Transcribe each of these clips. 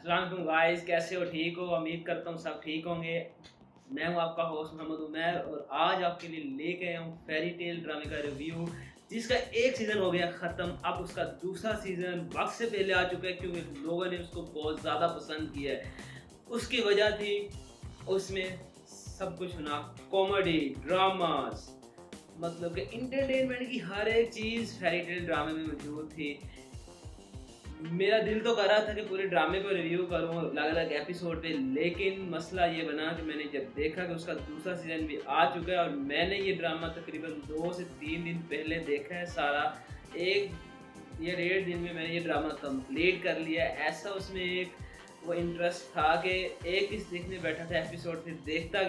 अस्सलाम वालेकुम गाइस, कैसे हो? ठीक हो? उम्मीद करता हूँ सब ठीक होंगे। मैं हूँ आपका होस्ट मोहम्मद उमैर और आज आपके लिए लेके आया हूँ फेरी टेल ड्रामे का रिव्यू, जिसका एक सीज़न हो गया ख़त्म। अब उसका दूसरा सीज़न वक्त से पहले आ चुका है क्योंकि लोगों ने उसको बहुत ज़्यादा पसंद किया है। उसकी वजह थी उसमें सब कुछ ना, कॉमेडी, ड्रामास, मतलब कि इंटरटेनमेंट की हर एक चीज़ फेरी टेल ड्रामे में मौजूद थी। मेरा दिल तो कर रहा था कि पूरे ड्रामे को रिव्यू करूं अलग अलग एपिसोड पे, लेकिन मसला ये बना कि मैंने जब देखा कि उसका दूसरा सीज़न भी आ चुका है और मैंने ये ड्रामा तकरीबन 2 से 3 दिन पहले देखा है सारा। एक या 1.5 दिन में मैंने ये ड्रामा कंप्लीट कर लिया है। ऐसा उसमें एक वो इंटरेस्ट था कि एक ही देखने बैठा था एपिसोड, फिर देखता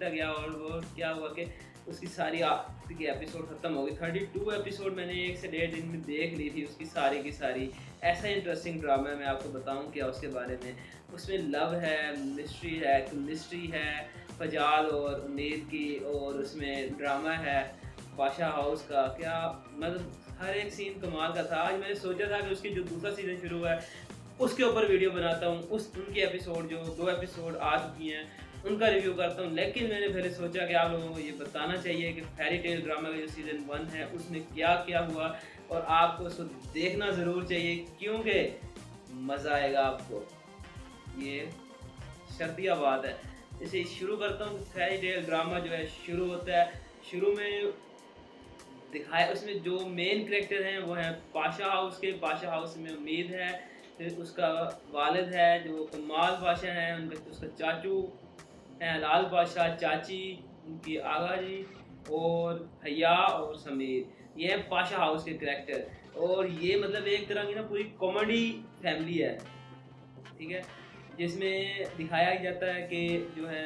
गया और वो क्या हुआ कि उसकी सारी आखिरी की एपिसोड ख़त्म हो गई। 32 एपिसोड मैंने 1 से 1.5 दिन में देख ली थी उसकी सारी की सारी। ऐसा इंटरेस्टिंग ड्रामा है, मैं आपको बताऊं क्या उसके बारे में। उसमें लव है, मिस्ट्री है, केमिस्ट्री है फजाल और उम्मीद की, और उसमें ड्रामा है पाशा हाउस का। क्या मतलब हर एक सीन कमाल का था। आज मैंने सोचा था कि उसकी जो दूसरा सीज़न शुरू हुआ है उसके ऊपर वीडियो बनाता हूँ, उनकी एपिसोड जो 2 एपिसोड आ चुकी हैं उनका रिव्यू करता हूँ। लेकिन मैंने पहले सोचा कि आप लोगों को ये बताना चाहिए कि फेरी टेल ड्रामा का जो सीज़न 1 है उसमें क्या क्या हुआ, और आपको उसको देखना ज़रूर चाहिए क्योंकि मज़ा आएगा आपको, ये शर्तिया बात है। जैसे शुरू करता हूँ, फेरी टेल ड्रामा जो है शुरू होता है, शुरू में दिखाया उसमें जो मेन कैरेक्टर हैं वो हैं पाशा हाउस के। पाशा हाउस में उम्मीद है, फिर उसका वालिद है जो कमाल पाशा है, उनका उसका चाचू हैं लाल पाशा, चाची उनकी आगा जी, और भैया और समीर। ये है पाशा हाउस के कैरेक्टर। और ये मतलब एक तरह की ना पूरी कॉमेडी फैमिली है, ठीक है, जिसमें दिखाया जाता है कि जो है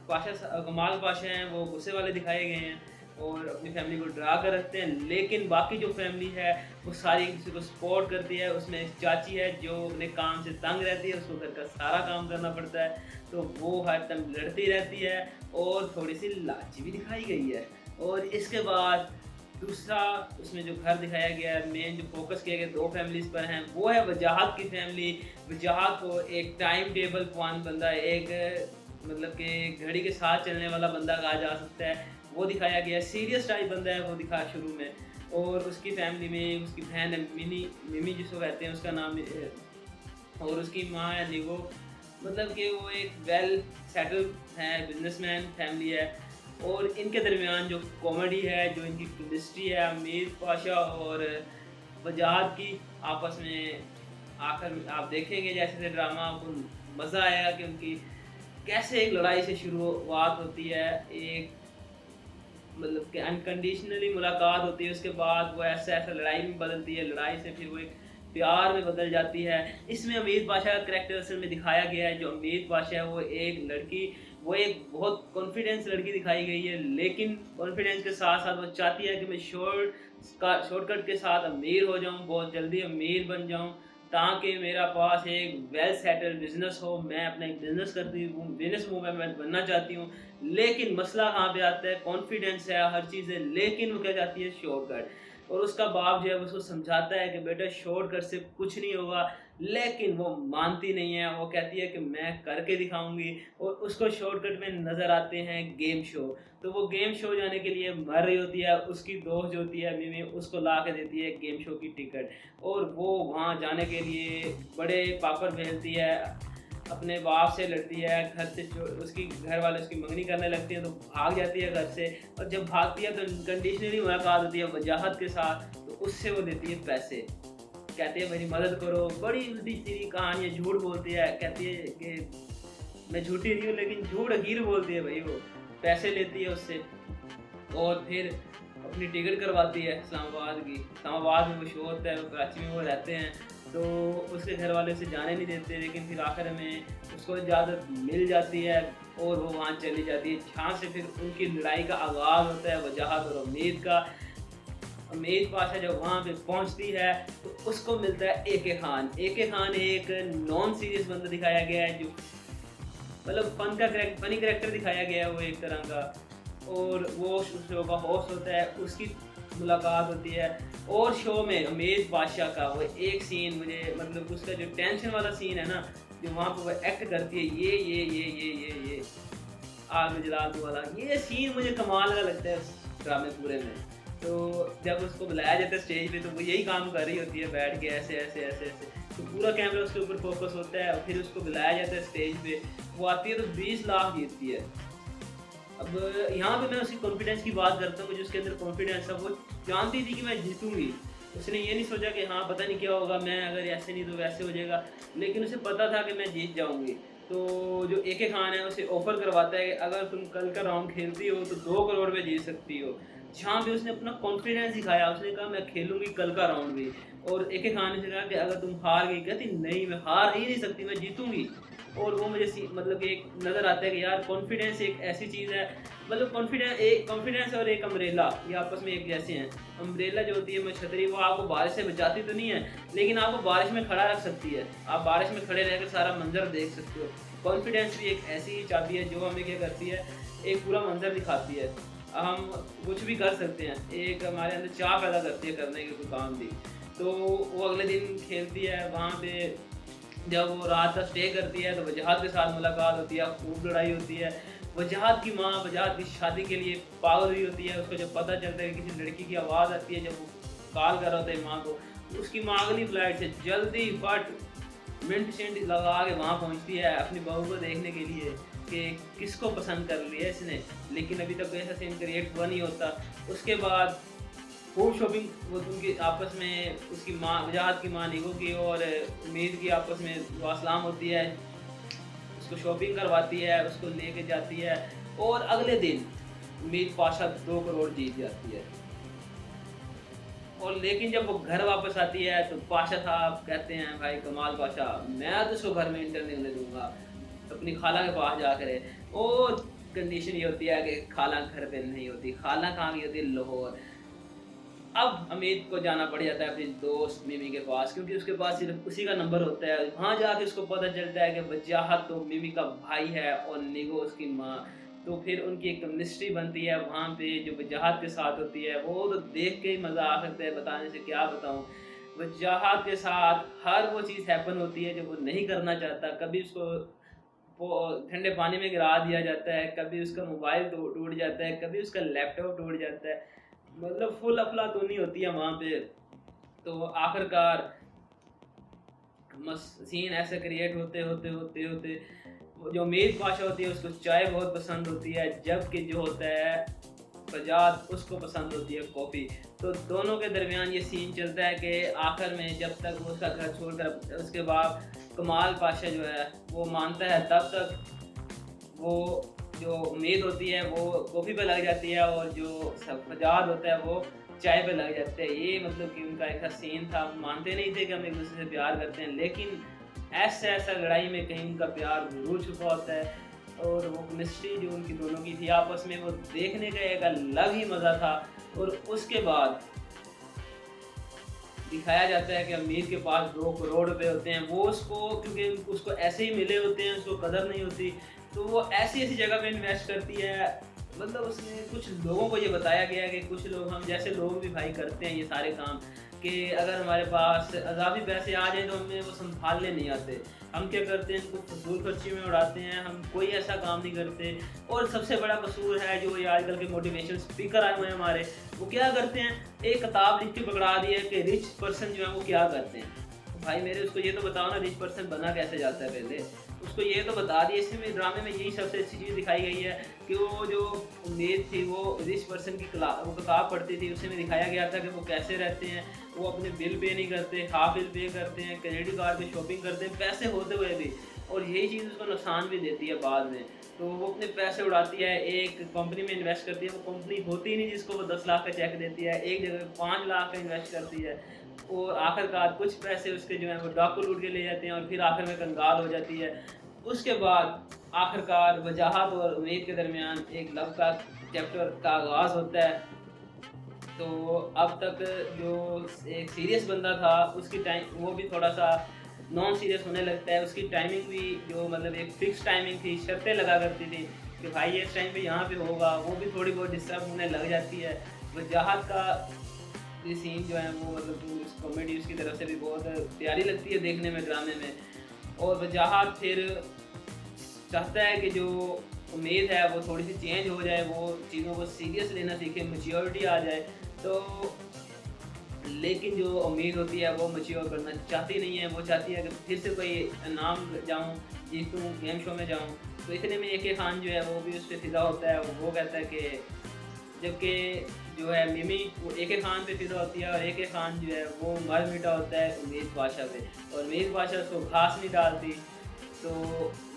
पाशा कमाल पाशा हैं वो गुस्से वाले दिखाए गए हैं और अपनी फैमिली को डरा कर रखते हैं, लेकिन बाकी जो फैमिली है वो सारी एक दूसरे को सपोर्ट करती है। उसमें एक चाची है जो अपने काम से तंग रहती है, उसको घर का सारा काम करना पड़ता है, तो वो हर टाइम लड़ती रहती है और थोड़ी सी लालची भी दिखाई गई है। और इसके बाद दूसरा उसमें जो घर दिखाया गया है, मेन जो फोकस किया गया 2 फैमिलीज़ पर हैं, वो है वजाहत की फैमिली। वजाहत को एक टाइम टेबल पान बंदा, एक मतलब कि घड़ी के साथ चलने वाला बंदा कहा जा सकता है, वो दिखाया गया। सीरियस टाइप बंदा है वो दिखा शुरू में। और उसकी फैमिली में उसकी बहन है मिमी जिसको कहते हैं, उसका नाम और उसकी माँ है निगो। मतलब कि वो एक वेल सेटल है, बिजनेसमैन फैमिली है। और इनके दरमियान जो कॉमेडी है, जो इनकी केमिस्ट्री है अमीर पाशा और वजाहत की आपस में, आखिर आप देखेंगे जैसे जैसे ड्रामा आपको मज़ा आएगा कि उनकी कैसे एक लड़ाई से शुरुआत होती है, एक मतलब कि अनकंडीशनली मुलाकात होती है, उसके बाद वो ऐसा ऐसा लड़ाई में बदलती है, लड़ाई से फिर वो एक प्यार में बदल जाती है। इसमें उम्मीद पाशा का करैक्टर असल में दिखाया गया है। जो उम्मीद पाशा है वो एक लड़की, वो एक बहुत कॉन्फिडेंस लड़की दिखाई गई है, लेकिन कॉन्फिडेंस के साथ साथ वो चाहती है कि मैं शॉर्टकट के साथ अमीर हो जाऊँ, बहुत जल्दी अमीर बन जाऊँ, ताकि मेरा पास एक वेल सेटल्ड बिजनेस हो। मैं अपना एक बिजनेस करती हूँ, बिजनेस वूमेन बनना चाहती हूँ। लेकिन मसला कहाँ पे आता है, कॉन्फिडेंस है हर चीज़ है, लेकिन वो क्या चाहती है शॉर्टकट। और उसका बाप जो है उसको समझाता है कि बेटा शॉर्टकट से कुछ नहीं होगा, लेकिन वो मानती नहीं है। वो कहती है कि मैं करके दिखाऊंगी, और उसको शॉर्टकट में नज़र आते हैं गेम शो। तो वो गेम शो जाने के लिए मर रही होती है, उसकी दोस्त जो होती है मिमी उसको ला के देती है गेम शो की टिकट, और वो वहाँ जाने के लिए बड़े पापड़ भेजती है, अपने बाप से लड़ती है, घर से उसकी घर वाले उसकी मंगनी करने लगती हैं तो भाग जाती है घर से। और जब भागती है तो कंडीशनली मुलाकात होती है वजाहत के साथ, तो उससे वो देती है पैसे, कहती है मेरी मदद करो। बड़ी उल्टी सीधी कहानी है, झूठ बोलती है, कहती है कि मैं झूठी नहीं हूँ, लेकिन झूठ हकीर बोलती है भाई। वो पैसे लेती है उससे और फिर अपनी टिकट करवाती है इस्लामाबाद की। इस्लामाबाद में वो शो होता है, कराची में वो रहते हैं, तो उसके घर वाले उसे जाने नहीं देते, लेकिन फिर आखिर में उसको इजाज़त मिल जाती है और वो वहाँ चली जाती है। जहाँ से फिर उनकी लड़ाई का आगाज़ होता है वजाहत और उम्मीद का। उम्मीद पाशा जब वहाँ पे पहुँचती है तो उसको मिलता है ए.के. खान। ए.के. खान एक नॉन सीरियस बंदा दिखाया गया है, जो मतलब फनी करेक्टर दिखाया गया है वो एक तरह का, और वो उस शो का होस्ट होता है, उसकी मुलाकात होती है। और शो में उम्मीद बादशाह का वो एक सीन मुझे, मतलब उसका जो टेंशन वाला सीन है ना, जो वहाँ पर वो एक्ट करती है, ये आग में जला दो वाला, ये सीन मुझे कमाल का लगता है उस ड्रामे पूरे में। तो जब उसको बुलाया जाता है स्टेज पे तो वो यही काम कर रही होती है बैठ के ऐसे ऐसे ऐसे ऐसे, तो पूरा कैमरा उसके ऊपर फोकस होता है और फिर उसको बुलाया जाता है स्टेज पे, वो आती है तो 20 लाख जीतती है। अब यहाँ पे मैं उसकी कॉन्फिडेंस की बात करता हूँ, मुझे उसके अंदर कॉन्फिडेंस है, वो जानती थी कि मैं जीतूंगी। उसने ये नहीं सोचा कि हाँ पता नहीं क्या होगा, मैं अगर ऐसे नहीं तो वैसे हो जाएगा, लेकिन उसे पता था कि मैं जीत जाऊंगी। तो जो AK खान है उसे ऑफर करवाता है कि अगर तुम कल का राउंड खेलती हो तो 2 करोड़ में जीत सकती हो। जहाँ पे उसने अपना कॉन्फिडेंस दिखाया, उसने कहा मैं खेलूंगी कल का राउंड भी। और AK खान ने कहा कि अगर तुम हार गई, कहती नहीं मैं हार ही नहीं सकती, मैं जीतूंगी। और वो मुझे मतलब एक नज़र आता है कि यार कॉन्फिडेंस एक ऐसी चीज़ है, मतलब कॉन्फिडेंस और एक अम्ब्रेला ये आपस में एक जैसे हैं। अम्ब्रेला जो होती है मैं छतरी, वो आपको बारिश से बचाती तो नहीं है लेकिन आपको बारिश में खड़ा रख सकती है, आप बारिश में खड़े रहकर सारा मंजर देख सकते हो। कॉन्फिडेंस भी एक ऐसी ही चाबी है जो हमें क्या करती है, एक पूरा मंजर दिखाती है, हम कुछ भी कर सकते हैं, एक हमारे अंदर चाह पैदा करती है करने के कोई काम भी। तो वो अगले दिन खेलती है, वहाँ पे जब वो रात का स्टे करती है तो वजाहत के साथ मुलाकात होती है, खूब लड़ाई होती है। वजाहत की माँ वजाहत की शादी के लिए पागल हुई होती है, उसको जब पता चलता है कि किसी लड़की की आवाज़ आती है, जब वो कॉल कर रहा होता है माँ को, तो उसकी माँ अगली फ्लाइट से जल्दी फट मिनट शेंट लगा के वहाँ पहुँचती है अपनी बहू को देखने के लिए कि किसको पसंद कर लिया इसने, लेकिन अभी तक ऐसा सीन क्रिएट हुआ नहीं होता। उसके बाद खूब शॉपिंग वो उनकी आपस में, उसकी माँ वजाहत की माँ निगो की और उम्मीद की आपस में वासलाम होती है, उसको शॉपिंग करवाती है, उसको लेके जाती है और अगले दिन उम्मीद पाशा 2 करोड़ जीत जाती है। और लेकिन जब वो घर वापस आती है तो पाशा साहब कहते हैं भाई कमाल पाशा, मैं तो उसको घर में इंटर नहीं होने दूंगा, अपनी खाला के पास जाकर। और कंडीशन ये होती है कि खाला घर पे नहीं होती, खाला कहाँ की होती है, लाहौर। अब अमित को जाना पड़ जाता है अपने दोस्त मिमी के पास, क्योंकि उसके पास सिर्फ उसी का नंबर होता है। वहाँ जाके उसको पता चलता है कि वजाहत तो मिमी का भाई है और निगो उसकी माँ। तो फिर उनकी एक केमिस्ट्री बनती है वहाँ पे जो वजाहत के साथ होती है, वो तो देख के ही मज़ा आ सकता है, बताने से क्या बताऊँ। वजाहत के साथ हर वो चीज़ हैपन होती है जो वो नहीं करना चाहता। कभी उसको ठंडे पानी में गिरा दिया जाता है, कभी उसका मोबाइल टूट जाता है, कभी उसका लैपटॉप टूट जाता है, मतलब फुल अफलातूनी होती है वहाँ पे। तो आखिरकार सीन ऐसे क्रिएट होते होते होते होते जो उम्मीद पाशा होती है उसको चाय बहुत पसंद होती है, जबकि जो होता है फजाद उसको पसंद होती है कॉफ़ी। तो दोनों के दरमियान ये सीन चलता है कि आखिर में जब तक वो उसका घर छोड़कर उसके बाद कमाल पाशा जो है वो मानता है, तब तक वो जो उम्मीद होती है वो कॉफ़ी पे लग जाती है और जो फजाद होता है वो चाय पे लग जाते हैं। ये मतलब कि उनका एक सीन था, मानते नहीं थे कि हम एक दूसरे से प्यार करते हैं, लेकिन ऐसा लड़ाई में कहीं उनका प्यार जरूर छुपा होता है। और वो केमिस्ट्री जो उनकी दोनों की थी आपस में, वो देखने का एक अलग ही मज़ा था। और उसके बाद दिखाया जाता है कि अमीर के पास 2 करोड़ रुपए होते हैं, वो उसको क्योंकि उसको ऐसे ही मिले होते हैं, उसको कदर नहीं होती, तो वो ऐसी ऐसी जगह पे इन्वेस्ट करती है। मतलब उसमें कुछ लोगों को ये बताया गया है कि कुछ लोग, हम जैसे लोग भी भाई करते हैं ये सारे काम, कि अगर हमारे पास अज़ाफ़ी पैसे आ जाए तो हमें वो संभालने नहीं आते, हम क्या करते हैं इनको फजूल खर्ची में उड़ाते हैं, हम कोई ऐसा काम नहीं करते। और सबसे बड़ा कसूर है जो ये आजकल के मोटिवेशन स्पीकर आए हुए हैं हमारे, वो क्या करते हैं, एक किताब लिख के पकड़ा दी है कि रिच पर्सन जो है वो क्या करते हैं। भाई मेरे उसको ये तो बताओ ना, रिच पर्सन बना कैसे जाता है, पहले उसको ये तो बता दिया। इसमें ड्रामे में यही सबसे अच्छी चीज़ दिखाई गई है कि वो जो उम्मीद थी वो रिच पर्सन की वो किताब पढ़ती थी, उसमें दिखाया गया था कि वो कैसे रहते हैं, वो अपने बिल पे नहीं करते, हाफ बिल पे करते हैं, क्रेडिट कार्ड पे शॉपिंग करते हैं पैसे होते हुए भी, और यही चीज़ उसको नुकसान भी देती है बाद में। तो वो अपने पैसे उड़ाती है, एक कंपनी में इन्वेस्ट करती है, वो कंपनी होती ही नहीं जिसको वो 10 लाख का चेक देती है, एक जगह 5 लाख का इन्वेस्ट करती है, और आखिरकार कुछ पैसे उसके जो हैं वो डाकू लूट के ले जाते हैं और फिर आखिर में कंगाल हो जाती है। उसके बाद आखिरकार वजाहत और उम्मीद के दरमियान एक लव का चैप्टर का आगाज़ होता है। तो अब तक जो एक सीरियस बंदा था उसकी टाइम वो भी थोड़ा सा नॉन सीरियस होने लगता है, उसकी टाइमिंग भी जो मतलब एक फिक्स टाइमिंग थी, शर्तें लगा करती थी कि भाई ये इस टाइम पे यहाँ पे होगा, वो भी थोड़ी बहुत डिस्टर्ब होने लग जाती है। वजाहत का ये सीन जो है वो मतलब कॉमेडी उसकी तरफ से भी बहुत प्यारी लगती है देखने में ड्रामे में। और वजाहत फिर चाहता है कि जो उम्मीद है वो थोड़ी सी चेंज हो जाए, वो चीज़ों को सीरियस लेना सीखे, मैच्योरिटी आ जाए। तो लेकिन जो उम्मीद होती है वो मैच्योर करना चाहती नहीं है, वो चाहती है कि फिर से कोई नाम जाऊँ, जीतूँ, गेम शो में जाऊँ। तो इतने में AK खान जो है वो भी उस पर फिदा होता है, वो कहता है कि जबकि जो है मिमी वो AK खान पे फिदा होती है, और AK खान जो है वो मर मिटा होता है उमेश बादशाह पे, और उमेश बादशाह उसको घास नहीं डालती। तो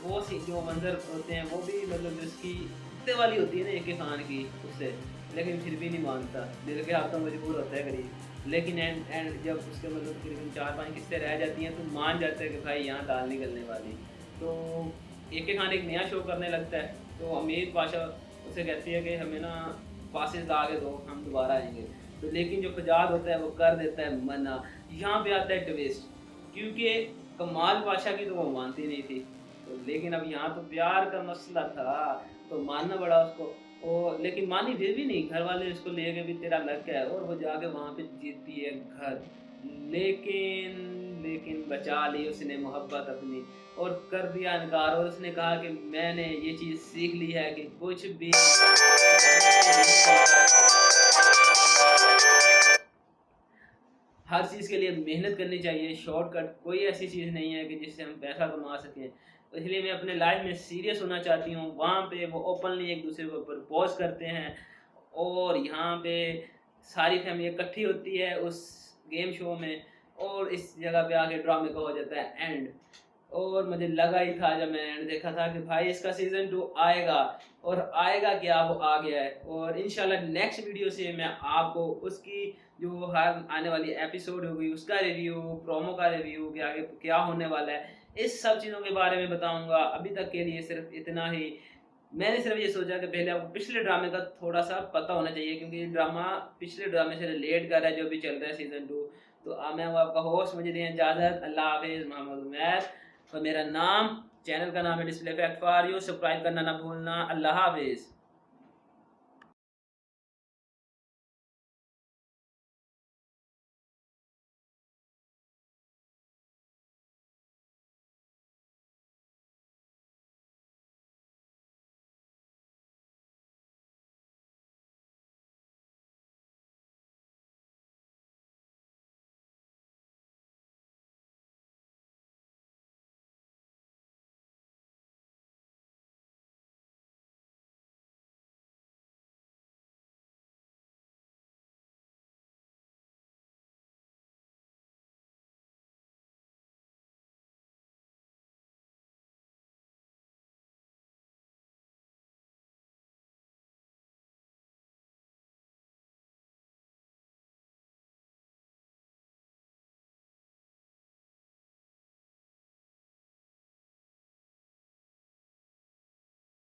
वो जो मंजर होते हैं वो भी मतलब जिसकी कुत्ते वाली होती है ना AK खान की उससे, लेकिन फिर भी नहीं मानता, दिल के हाथों मजबूर होता है करीब। लेकिन एंड जब उसके मतलब तकरीबन 4-5 किस्तें रह जाती हैं तो मान जाता है कि भाई यहाँ दाल निकलने वाली। तो AK खान एक नया शो करने लगता है, तो अमीर बादशाह उसे कहती है कि हमें ना पासेस ला के दो, हम दोबारा आएंगे। तो लेकिन जो फजाद होता है वो कर देता है मना। यहाँ पे आता है ट्विस्ट, क्योंकि कमाल बादशाह की तो वो मानती नहीं थी, तो लेकिन अब यहाँ तो प्यार का मसला था, तो मानना पड़ा उसको। और लेकिन मानी फिर भी नहीं, घर वाले इसको ले गए भी तेरा लग गया है, और वो जाके वहाँ पे जीतती है घर। लेकिन लेकिन बचा ली उसने मोहब्बत अपनी, और कर दिया इनकार, और उसने कहा कि मैंने ये चीज़ सीख ली है कि कुछ भी हर चीज़ के लिए मेहनत करनी चाहिए, शॉर्टकट कोई ऐसी चीज़ नहीं है कि जिससे हम पैसा कमा सकें। तो इसलिए मैं अपने लाइफ में सीरियस होना चाहती हूँ। वहाँ पे वो ओपनली एक दूसरे को प्रपोज करते हैं, और यहाँ पे सारी फैमिली इकट्ठी होती है उस गेम शो में, और इस जगह पे आके ड्रामे का हो जाता है एंड। और मुझे लगा ही था जब मैंने एंड देखा था कि भाई इसका सीज़न 2 आएगा, और आएगा क्या, वो आ गया है। और इंशाल्लाह नेक्स्ट वीडियो से मैं आपको उसकी जो हर आने वाली एपिसोड होगी उसका रिव्यू, प्रोमो का रिव्यू, कि आगे क्या होने वाला है, इस सब चीज़ों के बारे में बताऊंगा। अभी तक के लिए सिर्फ इतना ही। मैंने सिर्फ ये सोचा कि पहले आपको पिछले ड्रामे का थोड़ा सा पता होना चाहिए, क्योंकि ड्रामा पिछले ड्रामे से रिलेट कर रहा है जो भी चल रहा है सीज़न 2। तो मैं हूँ आपका होस्ट, मुझे दें इजाज़त। अल्लाह हाफिज़, मोहम्मद उमैर, और मेरा नाम, चैनल का नाम है display fact for you. Subscribe करना ना भूलना। अल्लाह हाफिज़।